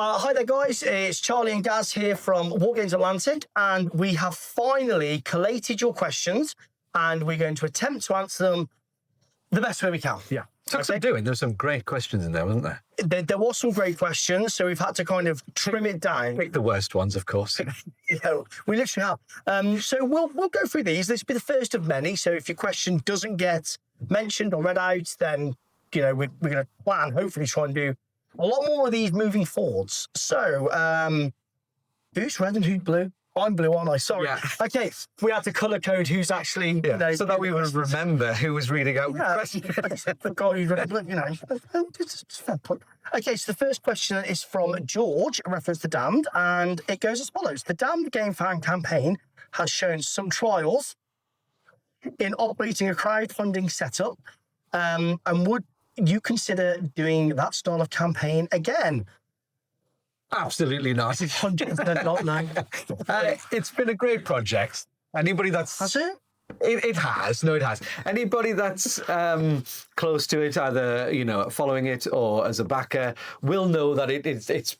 Hi there, guys. It's Charlie and Gaz here from War Games Atlantic, and we have finally collated your questions, and we're going to attempt to answer them the best way we can. Yeah. Took some doing. There were some great questions in there, wasn't there? There was some great questions, so we've had to kind of trim it down. Pick the worst ones, of course. Yeah, we literally have. So we'll go through these. This will be the first of many. So if your question doesn't get mentioned or read out, then we're going to plan, hopefully try and do a lot more of these moving forwards. So who's red and who's blue? I'm blue, aren't I? Sorry. Yeah. Okay, we had to colour code who's actually... so that we would remember who was reading out the question. The guy who's read it's a fair point. Okay, so the first question is from George, a reference to Damned, and it goes as follows. The Damned Game Fan campaign has shown some trials in operating a crowdfunding setup, and would you consider doing that style of campaign again? Absolutely not. 100% not, no. It's been a great project. Anybody that's... Has it? It has. No, it has. Anybody that's close to it, either, following it or as a backer, will know that it's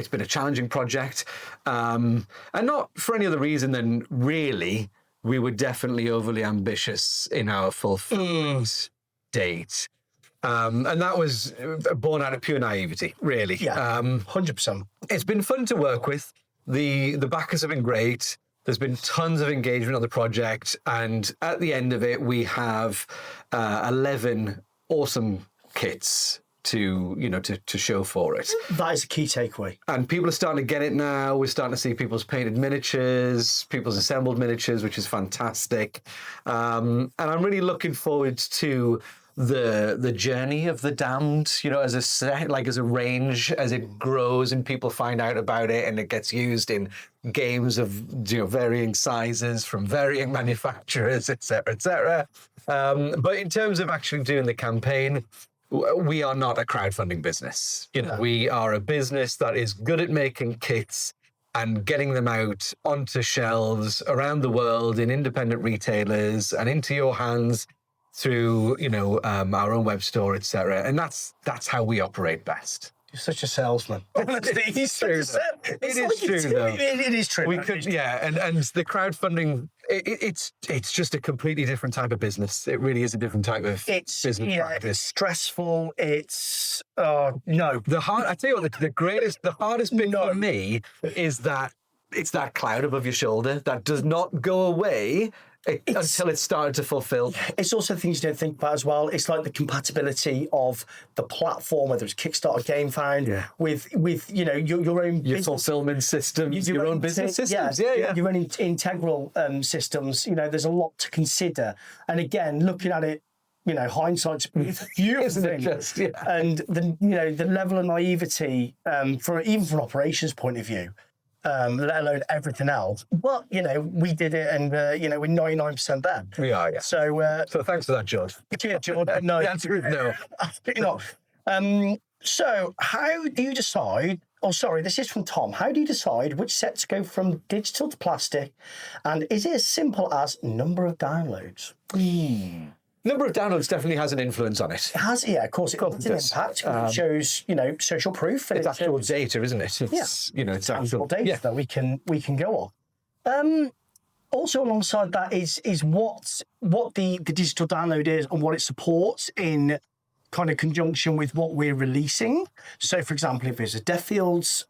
been a challenging project. And not for any other reason than really we were definitely overly ambitious in our fulfillment date. And that was born out of pure naivety, really. Yeah, 100%. It's been fun to work with. The backers have been great. There's been tons of engagement on the project. And at the end of it, we have 11 awesome kits to show for it. That is a key takeaway. And people are starting to get it now. We're starting to see people's painted miniatures, people's assembled miniatures, which is fantastic. And I'm really looking forward to the journey of the Damned, as a set, as a range, as it grows and people find out about it and it gets used in games of varying sizes from varying manufacturers, etc., etc. But in terms of actually doing the campaign, we are not a crowdfunding business. We are a business that is good at making kits and getting them out onto shelves around the world in independent retailers and into your hands through, our own web store, etc. And that's how we operate best. You're such a salesman. It is true, though. It is true. We could, and the crowdfunding, it's just a completely different type of business. It really is a different type of business practice. It's stressful. It's no. I tell you what, the hardest bit for me is that it's that cloud above your shoulder that does not go away until it's started to fulfill. It's also things you don't think about as well. It's like the compatibility of the platform, whether it's Kickstarter, GameFound, with your own fulfillment systems, your own business systems. Your own integral systems. There's a lot to consider. And again, looking at it, hindsight's a beautiful thing. And the level of naivety, even from an operations point of view, let alone everything else. But, we did it and, we're 99% there. We are, yeah. So thanks for that, George. Yeah, George, no. The answer is no. Absolutely not. So how do you decide... Oh, sorry, this is from Tom. How do you decide which set to go from digital to plastic? And is it as simple as number of downloads? Number of downloads definitely has an influence on it. It has, yeah, of course. It's an impact. It shows, social proof. And it's actual data, isn't it? It's, it's actual data that we can go on. Also, alongside that is what the digital download is and what it supports in kind of conjunction with what we're releasing. So, for example, if there's a Death Fields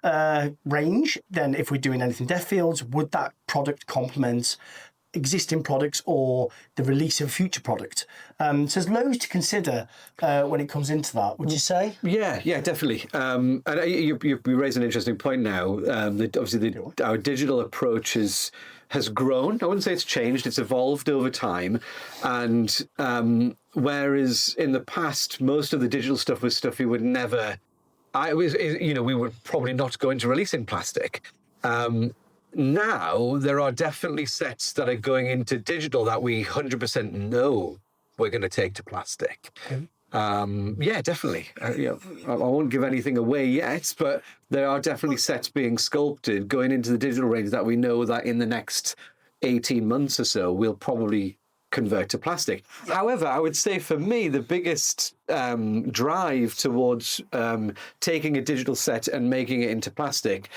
range, then if we're doing anything Death Fields, would that product complement existing products or the release of a future product? So there's loads to consider when it comes into that, would you say? Yeah, definitely. And you raise an interesting point now. Obviously, our digital approach has grown. I wouldn't say it's changed, it's evolved over time. And whereas in the past, most of the digital stuff was stuff we would never... we were probably not going to release in plastic. Now, there are definitely sets that are going into digital that we 100% know we're going to take to plastic. Okay. Definitely. I won't give anything away yet, but there are definitely sets being sculpted going into the digital range that we know that in the next 18 months or so, we'll probably convert to plastic. However, I would say for me, the biggest drive towards taking a digital set and making it into plastic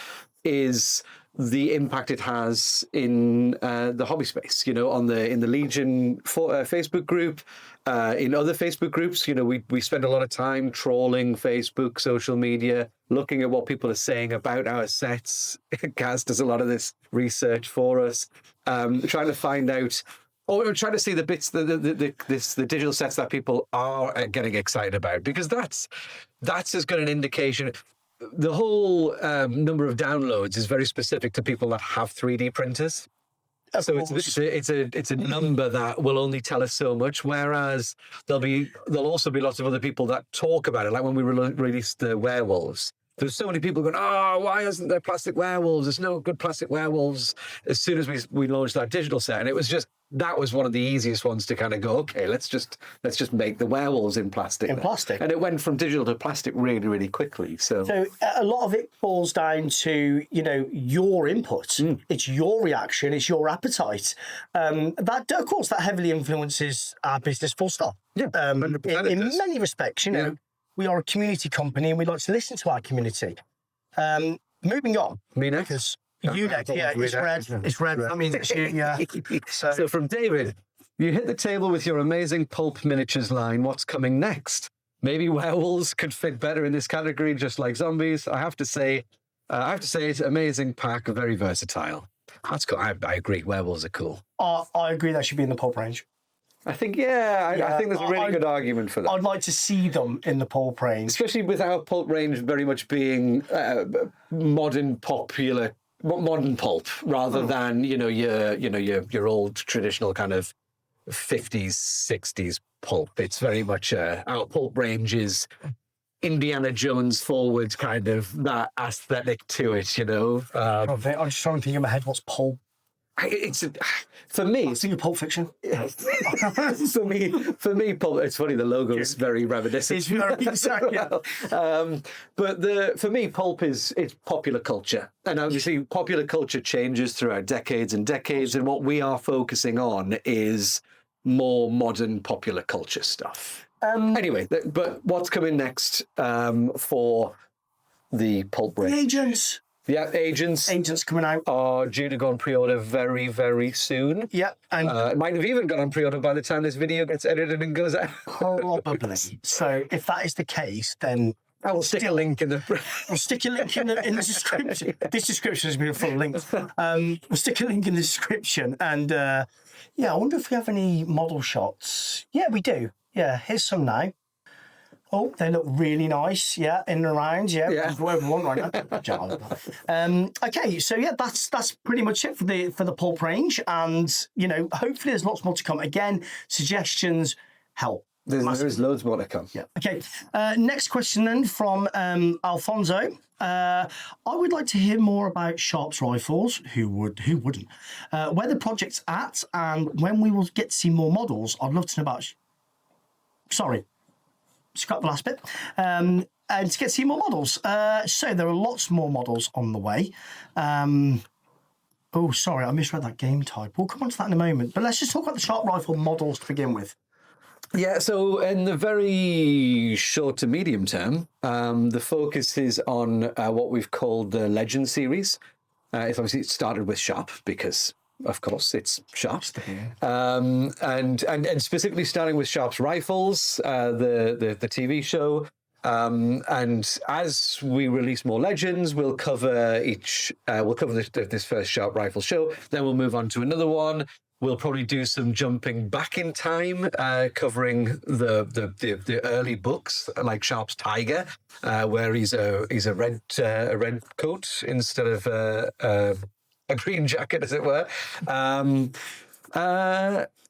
is the impact it has in the hobby space, in the Legion Facebook group, in other Facebook groups. We spend a lot of time trawling Facebook, social media, looking at what people are saying about our sets. Gaz does a lot of this research for us, trying to find out, or trying to see the bits, the digital sets that people are getting excited about, because that's as good an indication. The whole number of downloads is very specific to people that have 3D printers. So it's a number that will only tell us so much. Whereas there'll also be lots of other people that talk about it. Like when we released the werewolves, there's so many people going, "Oh, why isn't there plastic werewolves? There's no good plastic werewolves." As soon as we launched that digital set, and it was just, that was one of the easiest ones to kind of go, okay, let's just make the werewolves in plastic. And it went from digital to plastic really, really quickly. So a lot of it falls down to, your input. It's your reaction, it's your appetite. That, of course, that heavily influences our business, full stop. Yeah, in many respects, we are a community company and we like to listen to our community. Moving on. Me next. You next, it's red. It's red. That means it's you, yeah. So from David, you hit the table with your amazing Pulp miniatures line. What's coming next? Maybe werewolves could fit better in this category, just like zombies. I have to say it's an amazing pack, very versatile. That's cool. I agree. Werewolves are cool. I agree. That should be in the Pulp range. I think, I think there's a really good argument for that. I'd like to see them in the Pulp range, especially with our Pulp range very much being modern pulp rather than your old traditional kind of 50s 60s pulp. It's very much our Pulp range is Indiana Jones forward, kind of that aesthetic to it. I'm just trying to think in my head what's Pulp. For me, I think of Pulp Fiction. for me, Pulp. It's funny. The logo is very reminiscent. It's very exactly. But for me, Pulp it's popular culture, and obviously popular culture changes throughout decades and decades. And what we are focusing on is more modern popular culture stuff. Anyway, but what's coming next for the Pulp range? The Agents. Yeah, Agents coming out are due to go on pre-order very, very soon. Yeah, and it might have even gone on pre-order by the time this video gets edited and goes out. Probably. So if that is the case, then I will stick a link in the. I'll stick a link in the description. This description has been a full link. We'll stick a link in the description, and I wonder if we have any model shots. Yeah, we do. Yeah, here's some now. Oh, they look really nice, in the round, whatever we want right now. Okay, so that's pretty much it for the Pulp range, and hopefully there's lots more to come. Again, suggestions help. There is loads more to come. Yeah. Okay. Next question then from Alfonso. I would like to hear more about Sharp's rifles. Who wouldn't? Where the project's at, and when we will get to see more models. I'd love to know about. Sorry. Scrap the last bit. And to get to see more models. So there are lots more models on the way. Oh, sorry, I misread that game type. We'll come on to that in a moment. But let's just talk about the Sharp rifle models to begin with. Yeah, so in the very short to medium term, the focus is on what we've called the Legend series. It's obviously started with Sharp because, of course, it's Sharp. And specifically starting with Sharp's rifles, the TV show. And as we release more Legends, we'll cover this first Sharp rifle show. Then we'll move on to another one. We'll probably do some jumping back in time, covering the early books like Sharp's Tiger, where he's a red coat instead of a green jacket, as it were.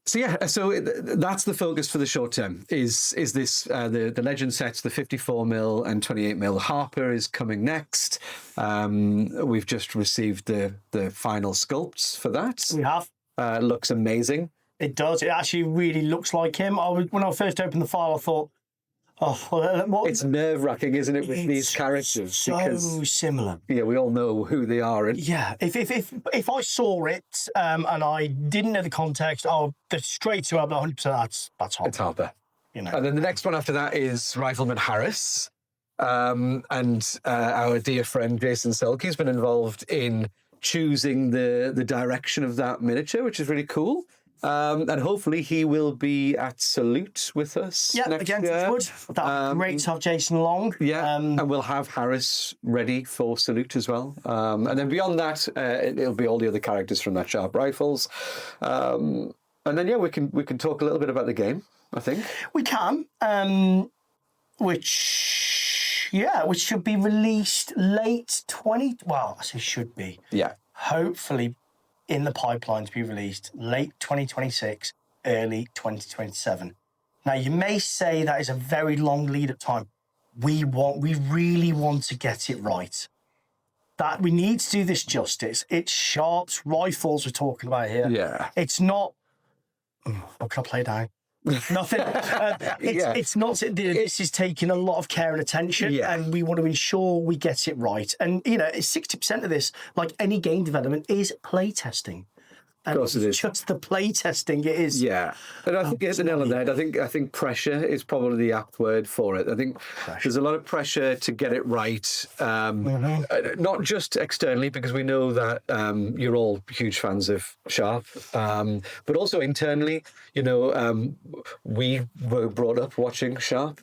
So that's the focus for the short term. Is this the Legend sets? The 54mm and 28mm Harper is coming next. We've just received the final sculpts for that. We have. Looks amazing. It does. It actually really looks like him. When I first opened the file, I thought, Oh, well, It's nerve-wracking, isn't it, with these it's characters? so Because similar. yeah, we all know who they are. And Yeah, if I saw it and I didn't know the context, the straight to 100%. That's hot. it's Harper. You know. And then the next one after that is Rifleman Harris. And our dear friend Jason Selke's been involved in choosing the direction of that miniature, which is really cool. And hopefully he will be at Salute with us Yeah, next again, year. that's great to have Jason along. Yeah, and we'll have Harris ready for Salute as well. And then beyond that, it'll be all the other characters from that Sharp Rifles. And then yeah, we can talk a little bit about the game, I think. We can, which should be released late 20. Well, I say should be. Yeah. Hopefully, in the pipeline to be released late 2026, early 2027. Now, you may say that is a very long lead-up time. We really want to get it right. That we need to do this justice. It's Sharp's Rifles we're talking about here. Yeah. It's not. What can I play down? Nothing. It's not. This is taking a lot of care and attention, and we want to ensure we get it right. And 60% of this, like any game development, is play testing. Of course it is. Just the play testing it is. Yeah. And I think it's an element. I think pressure is probably the apt word for it. I think there's a lot of pressure to get it right, not just externally, because we know that you're all huge fans of Sharp, but also internally. We were brought up watching Sharp.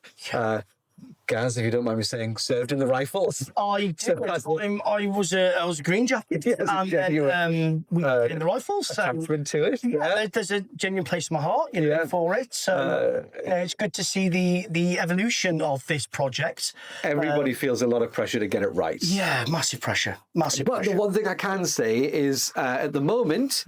Gaz, if you don't mind me saying, served in the Rifles. I did. I was a Green Jacket, and then we were in the Rifles. So Attachment to it. Yeah, there's a genuine place in my heart, for it. So it's good to see the evolution of this project. Everybody feels a lot of pressure to get it right. Yeah, massive pressure. But the one thing I can say is, at the moment,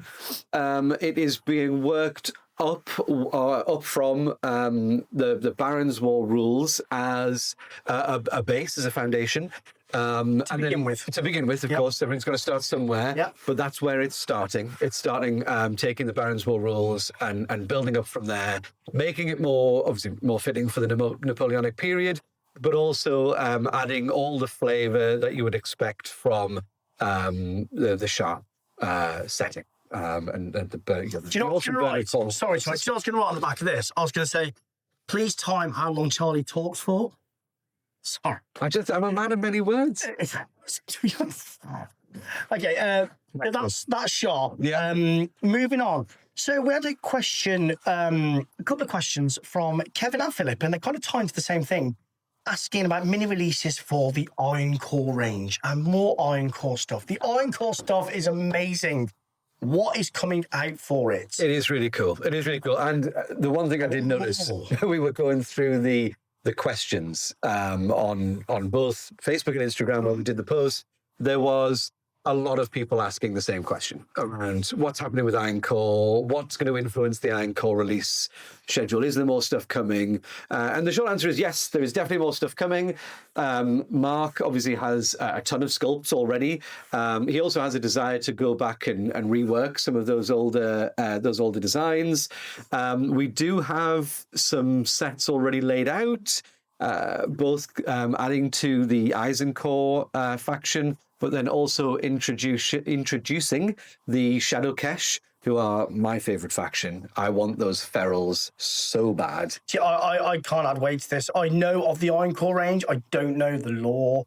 it is being worked up from the Baron's War rules as a base, as a foundation. To begin with, of course, everything's got to start somewhere. Yeah. But that's where it's starting. It's starting taking the Baron's War rules and building up from there, making it more fitting for the Napoleonic period, but also adding all the flavour that you would expect from the Sharp setting. And the do you know what? Sorry, do you know what I was going to write on the back of this? I was going to say, please time how long Charlie talks for. Sorry. I'm a man of many words. Okay, that's Sharp. Yeah. Moving on. So we had a question, a couple of questions from Kevin and Philip, and they're kind of tying to the same thing, asking about mini releases for the Iron Core range and more Iron Core stuff. The Iron Core stuff is amazing. What is coming out for it? It is really cool. And the one thing I did notice, we were going through the questions on both Facebook and Instagram when we did the post, there was a lot of people asking the same question around what's happening with Iron Core, what's going to influence the Iron Core release schedule. Is there more stuff coming? And the short answer is yes, there is definitely more stuff coming. Mark obviously has a ton of sculpts already. He also has a desire to go back and rework some of those older designs. We do have some sets already laid out, both adding to the Eisencore faction, but then also introducing the Shadow Kesh, who are my favourite faction. I want those ferals so bad. See, I can't add weight to this. I know of the Iron Core range. I don't know the lore,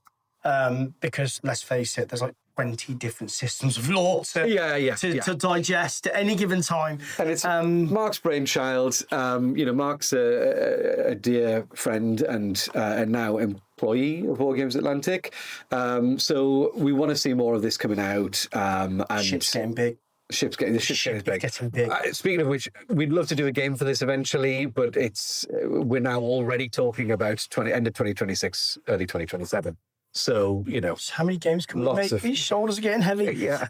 because let's face it, there's like 20 different systems of lore to digest at any given time. And it's Mark's brainchild. Mark's a dear friend and now employee of War Games Atlantic. So we want to see more of this coming out. And Ship's getting big. The ship's getting big. Speaking of which, we'd love to do a game for this eventually, but we're now already talking about end of 2026, early 2027. So, how many games can we make? These shoulders are getting heavy. Yeah.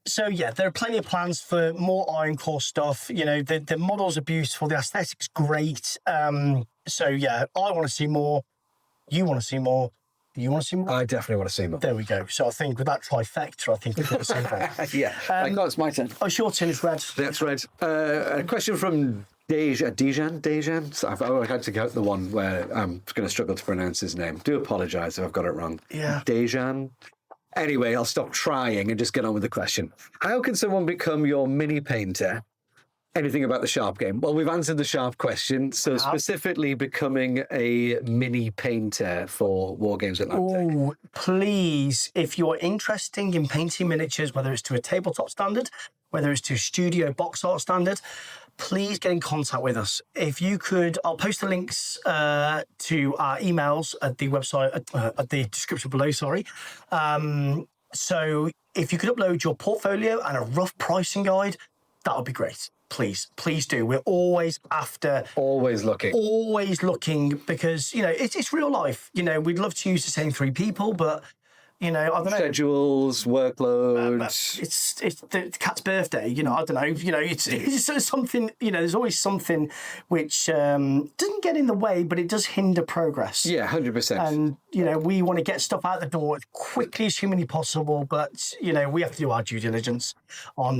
So, there are plenty of plans for more Iron Core stuff. The models are beautiful. The aesthetic's great. I want to see more. You want to see more. You want to see more? I definitely want to see more. There we go. So I think with that trifecta, I think we've got to see more. Yeah. It's my turn. Oh, it's your turn. It's red. That's red. A question from Dejan. So I've had to get the one where I'm going to struggle to pronounce his name. Do apologise if I've got it wrong. Yeah. Dejan. Anyway, I'll stop trying and just get on with the question. How can someone become your mini painter? Anything about the Sharp game? Well, we've answered the Sharp question. So specifically becoming a mini painter for War Games Atlantic. Oh, please, if you're interested in painting miniatures, whether it's to a tabletop standard, whether it's to studio box art standard, please get in contact with us. If you could, I'll post the links to our emails at the website, at the description below, sorry. So if you could upload your portfolio and a rough pricing guide, that would be great. Please do. We're always after... Always looking because, it's real life. We'd love to use the same 3 people, but... I don't know. Schedules, workload. It's the cat's birthday. I don't know. It's something. There's always something which doesn't get in the way, but it does hinder progress. Yeah, 100%. And we want to get stuff out the door as quickly as humanly possible, but we have to do our due diligence on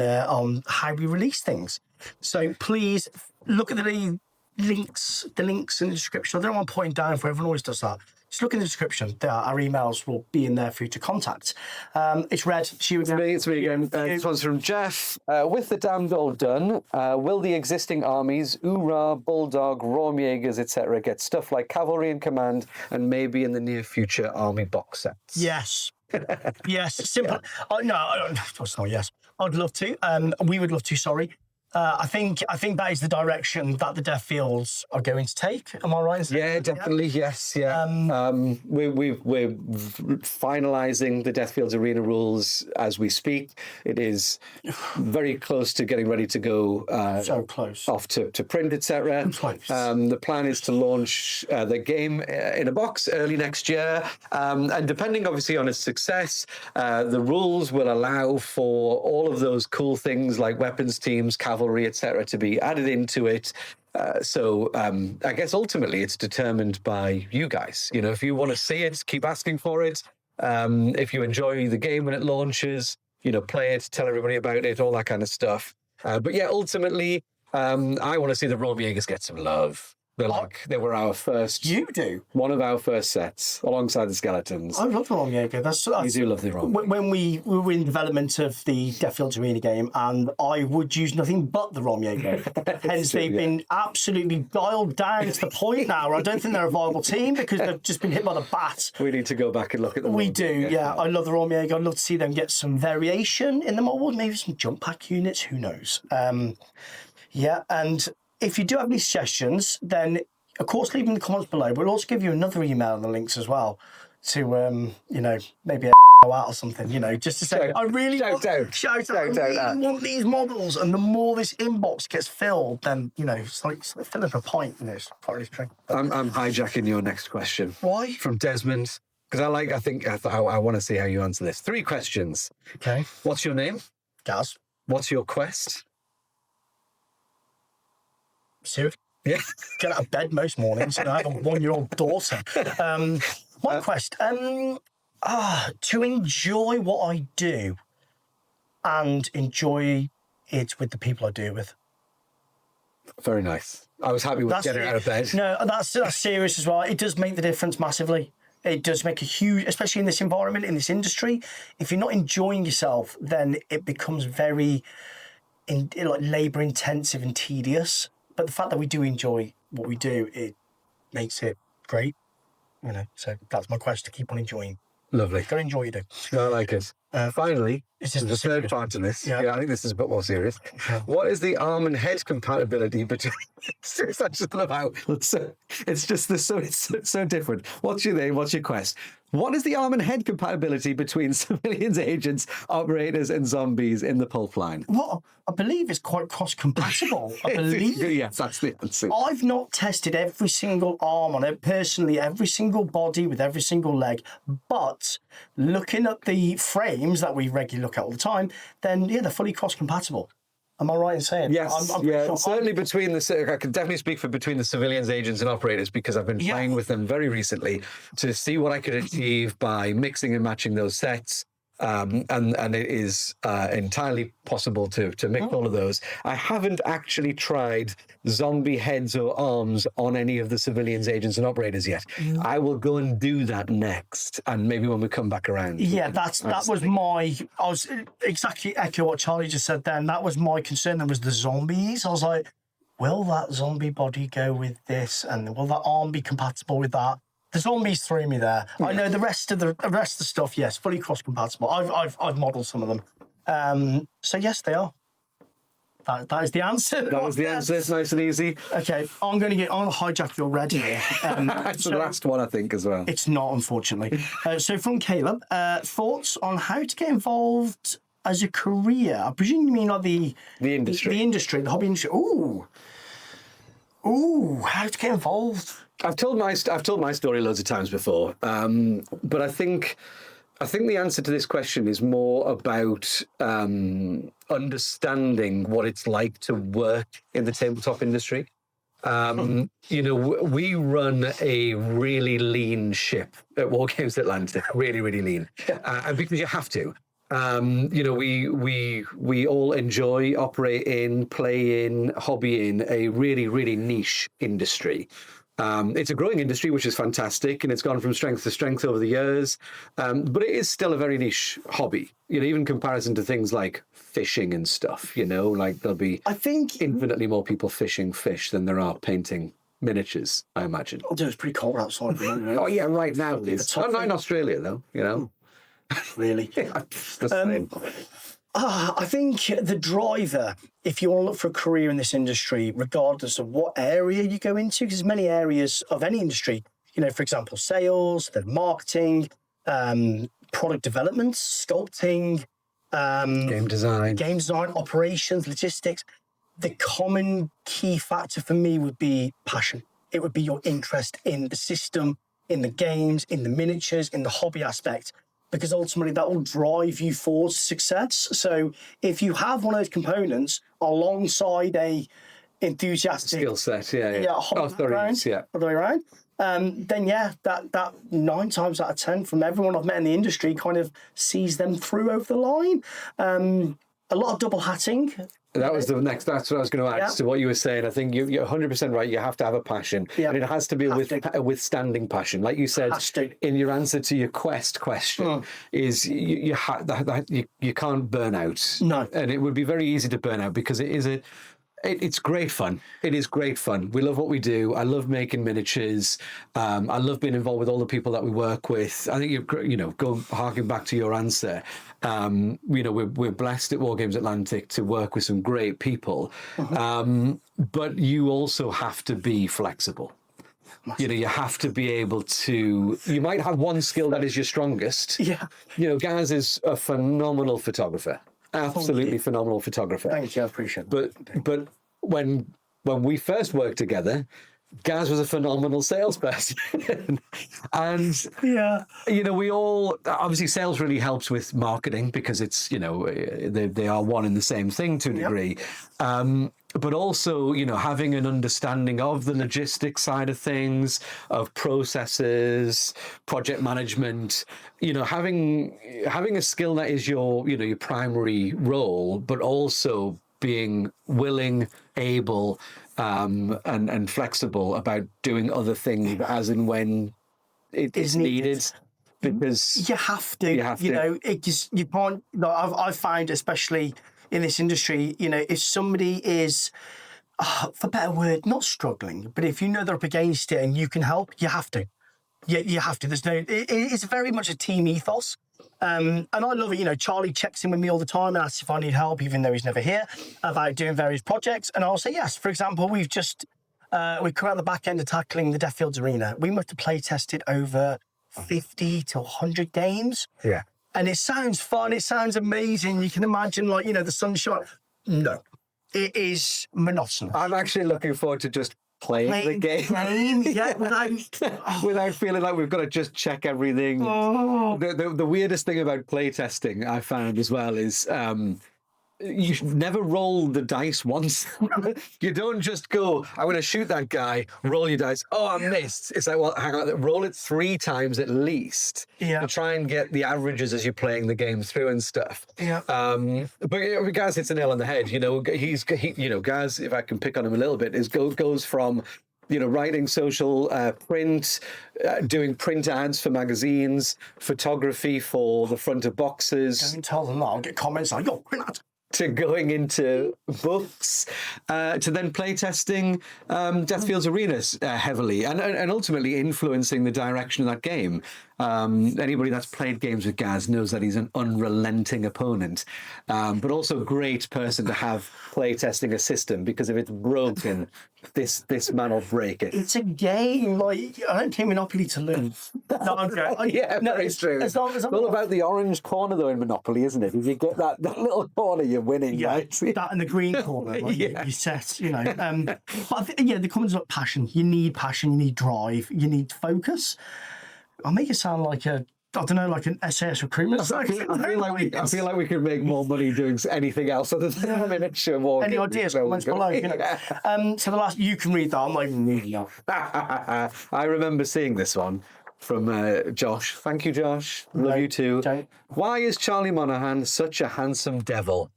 how we release things. So please look at the links in the description. I don't want to point down for everyone always does that. Just look in the description. Our emails will be in there for you to contact. It's Red. It's you again. It's me again. This one's from Jeff. With the damned all done, will the existing armies, Ura, Bulldog, Raumjägers, etc., get stuff like Cavalry in Command and maybe in the near future army box sets? Yes. Yes. Simple. No, it's not yes. I'd love to. We would love to, sorry. I think that is the direction that the Death Fields are going to take. Am I right? Yeah, definitely. Yeah. Yes. Yeah. We're finalising the Death Fields arena rules as we speak. It is very close to getting ready to go. So close. Off to print, etc. The plan is to launch the game in a box early next year, and depending obviously on its success, the rules will allow for all of those cool things like weapons teams, cavalry, etc., to be added into it. So I guess ultimately it's determined by you guys. If you want to see it, keep asking for it. If you enjoy the game when it launches, play it, tell everybody about it, all that kind of stuff. But yeah, ultimately, I want to see the Raumjägers get some love. They were our first. You do? One of our first sets, alongside the Skeletons. I love the Raumjäger. You do love the Raumjäger. When we were in development of the Death Fields Arena game, and I would use nothing but the Raumjäger. Hence, they've been absolutely dialed down to the point now where I don't think they're a viable team because they've just been hit by the bat. We need to go back and look at them. We do, yeah. I love the Raumjäger. I'd love to see them get some variation in the mold, maybe some jump pack units. Who knows? Yeah, and if you do have any suggestions, then of course leave them in the comments below. We'll also give you another email and the links as well to maybe out or something, just to say I really want these models, and the more this inbox gets filled, then it's like filling up a pint. It's probably true. I'm hijacking your next question. Why? From Desmond, because I want to see how you answer this. 3 questions. Okay. What's your name? Gaz. What's your quest? Seriously? Yeah. Get out of bed most mornings. I have a 1-year-old daughter. My quest, to enjoy what I do and enjoy it with the people I do it with. Very nice. I was happy with getting out of bed. No, that's serious as well. It does make the difference massively. It does make a huge, especially in this environment, in this industry. If you're not enjoying yourself, then it becomes very labour intensive and tedious. But the fact that we do enjoy what we do, it makes it great. So that's my quest, to keep on enjoying. Lovely. Gotta enjoy what you do. I like it. Finally, this is the third part to this. Yeah. I think this is a bit more serious. Yeah. What is the arm and head compatibility between... I just love how it's so different. What's your name? What's your quest? What is the arm and head compatibility between civilians, agents, operators, and zombies in the Pulp line? Well, I believe it's quite cross-compatible. I believe. Yes, that's the answer. I've not tested every single arm on it personally, every single body with every single leg, but looking at the frames that we regularly look at all the time, then yeah, they're fully cross-compatible. Am I right in saying? Yes, I'm sure. Certainly I can definitely speak for between the civilians, agents, and operators, because I've been playing with them very recently to see what I could achieve by mixing and matching those sets. and it is entirely possible to mix all of those. I haven't actually tried zombie heads or arms on any of the civilians, agents, and operators yet. I will go and do that next, and maybe when we come back around. Yeah, that was my. I was exactly echo what Charlie just said. Then that was my concern. There was the zombies. I was like, will that zombie body go with this, and will that arm be compatible with that? The zombies threw me there. I know the rest of the stuff, yes, fully cross compatible. I've modelled some of them. So yes, they are. That is the answer. That was the answer. It's nice and easy. Okay, I'm going to hijack your red here. It's the last one, I think, as well. It's not, unfortunately. So from Caleb, thoughts on how to get involved as a career? I presume you mean like the industry. The industry, the hobby industry. Ooh, how to get involved? I've told my story loads of times before, but I think the answer to this question is more about understanding what it's like to work in the tabletop industry. We run a really lean ship at War Games Atlantic, really, really lean, and because you have to. We all enjoy, operate in, play in, hobby in a really, really niche industry. It's a growing industry, which is fantastic, and it's gone from strength to strength over the years. But it is still a very niche hobby, even in comparison to things like fishing and stuff, like there'll be, I think, infinitely more people fishing fish than there are painting miniatures, I imagine. It's pretty cold outside. Oh, yeah, right now it is. Not in Australia, though, Really? Yeah, the same. I think the driver, if you want to look for a career in this industry, regardless of what area you go into, because there's many areas of any industry, for example, sales, then marketing, product development, sculpting, game design, operations, logistics. The common key factor for me would be passion. It would be your interest in the system, in the games, in the miniatures, in the hobby aspect, because ultimately that will drive you forward to success. So if you have one of those components alongside a enthusiastic skill set, hobby background, all the way around, then that 9 times out of 10 from everyone I've met in the industry kind of sees them through over the line. A lot of double hatting. That was the next. That's what I was going to add to what you were saying. I think you're 100% right. You have to have a passion, and it has to be a withstanding passion. Like you said in your answer to your quest question, is you can't burn out. No, and it would be very easy to burn out because it's great fun. It is great fun. We love what we do. I love making miniatures. I love being involved with all the people that we work with. I think go harking back to your answer. We're blessed at War Games Atlantic to work with some great people. But you also have to be flexible. You have to be able to. You might have one skill that is your strongest. Yeah. Gaz is a phenomenal photographer. Absolutely phenomenal photographer. Thank you, I appreciate that. But when we first worked together, Gaz was a phenomenal salesperson. And we all obviously sales really helps with marketing because it's they are one and the same thing to a degree. But also, having an understanding of the logistics side of things, of processes, project management, having a skill that is your primary role, but also being willing, able, and flexible about doing other things as and when it is needed. Because you have to. You can't. I've found, especially in this industry, if somebody is, for better word, not struggling, but if they're up against it and you can help, you have to. You have to. There's no. It's very much a team ethos, and I love it. Charlie checks in with me all the time and asks if I need help, even though he's never here, about doing various projects, and I'll say yes. For example, we've just we come out the back end of tackling the Deathfields Arena. We must have play tested over 50 to 100 games. Yeah. And it sounds fun. It sounds amazing. You can imagine, the sunshine. No, it is monotonous. I'm actually looking forward to just playing the game. Without feeling like we've got to just check everything. The weirdest thing about playtesting I found as well is you should never roll the dice once. You don't just go, I'm going to shoot that guy, roll your dice. Oh, I missed. It's like, well, hang on, roll it 3 times at least to try and get the averages as you're playing the game through and stuff. Yeah. But Gaz hits the nail on the head. Gaz, if I can pick on him a little bit, goes from writing social print, doing print ads for magazines, photography for the front of boxes. Don't tell them that. I'll get comments like, "Yo, print ads." To going into books, to then playtesting Deathfield's Arenas heavily, and ultimately influencing the direction of that game. Anybody that's played games with Gaz knows that he's an unrelenting opponent, but also a great person to have playtesting a system, because if it's broken, this man will break it. It's a game. Like, I don't play Monopoly to lose. No, I'm joking. Yeah, no, very true. As long as it's all about the orange corner, though, in Monopoly, isn't it? If you get that little corner, you're winning, right? That in the green corner, like you set, But the comments about passion. You need passion, you need drive, you need focus. I'll make it sound like an SAS recruitment. I feel like we could make more money doing anything else other than miniature war. Any ideas? Comments below. So the last, you can read that. I'm not even reading that. I remember seeing this one from Josh. Thank you, Josh. Love you too. Don't. Why is Charlie Monaghan such a handsome devil?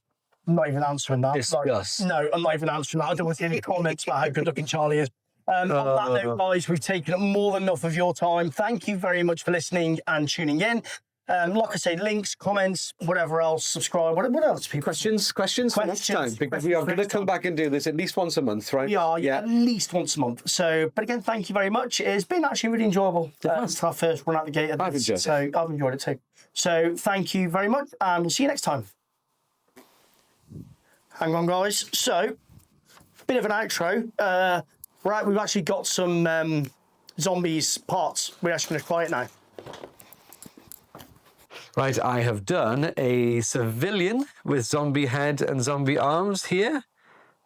I'm not even answering that. Discuss. No, I'm not even answering that. I don't want to see any comments about how good looking Charlie is. On that note, guys, we've taken up more than enough of your time. Thank you very much for listening and tuning in. Like I say, links, comments, whatever else, subscribe. What else, people? Questions for next time, because we are going to come back and do this at least once a month, right? Yeah, at least once a month. So, but again, thank you very much. It's been actually really enjoyable. It's our first run out the gate. I've enjoyed it. So I've enjoyed it too. So thank you very much, and we'll see you next time. Hang on, guys. So, bit of an outro. Right, we've actually got some zombies parts. We're actually going to try it now. Right, I have done a civilian with zombie head and zombie arms here.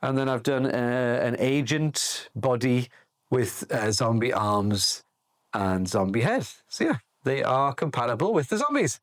And then I've done an agent body with zombie arms and zombie head. So yeah, they are compatible with the zombies.